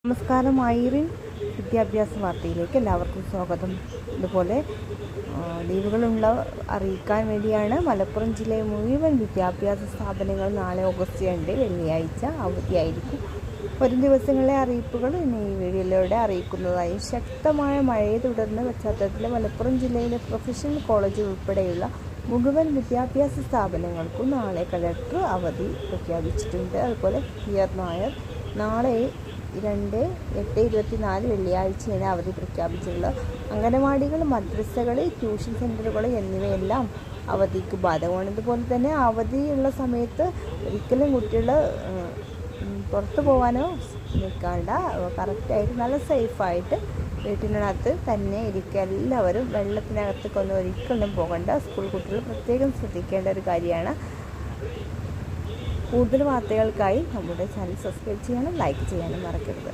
നമസ്കാരം. ഐറിൻ വിദ്യാഭ്യാസ വാർത്തയിലേക്ക് എല്ലാവർക്കും സ്വാഗതം. ഇതുപോലെ ലീവുകളുള്ള അറിയിക്കാൻ വേണ്ടിയാണ് മലപ്പുറം ജില്ലയിലെ മുഴുവൻ വിദ്യാഭ്യാസ സ്ഥാപനങ്ങൾ നാളെ ഓഗസ്റ്റ് 2 വെള്ളിയാഴ്ച അവധിയായിരിക്കും. വരും ദിവസങ്ങളിലെ അറിയിപ്പുകൾ ഇനി ഈ വീഡിയോയിലൂടെ അറിയിക്കുന്നതായി. ശക്തമായ മഴയെ തുടർന്ന് പശ്ചാത്തലത്തിൽ മലപ്പുറം ജില്ലയിലെ പ്രൊഫഷണൽ കോളേജ് ഉൾപ്പെടെയുള്ള മുഴുവൻ വിദ്യാഭ്യാസ സ്ഥാപനങ്ങൾക്കും നാളെ കളക്ടർ അവധി പ്രഖ്യാപിച്ചിട്ടുണ്ട്. അതുപോലെ നായർ നാളെ 2/8/24 വെള്ളിയാഴ്ചയാണ് അവധി പ്രഖ്യാപിച്ചിട്ടുള്ളത്. അംഗനവാടികൾ, മദ്രസകൾ, ട്യൂഷൻ സെൻ്ററുകൾ എന്നിവയെല്ലാം അവധിക്ക് ബാധകമാണ്. ഇതുപോലെ തന്നെ അവധിയുള്ള സമയത്ത് ഒരിക്കലും കുട്ടികൾ പുറത്തു പോകാനോ നിൽക്കാണ്ട കറക്റ്റായിട്ട് നല്ല സേഫായിട്ട് വീട്ടിനകത്ത് തന്നെ ഇരിക്കുക. എല്ലാവരും വെള്ളത്തിനകത്തേക്കൊന്നും ഒരിക്കലും പോകണ്ട. സ്കൂൾ കുട്ടികൾ പ്രത്യേകം ശ്രദ്ധിക്കേണ്ട ഒരു കാര്യമാണ്. കൂടുതൽ വാർത്തകൾക്കായി നമ്മുടെ ചാനൽ സബ്സ്ക്രൈബ് ചെയ്യാനും ലൈക്ക് ചെയ്യാനും മറക്കരുത്.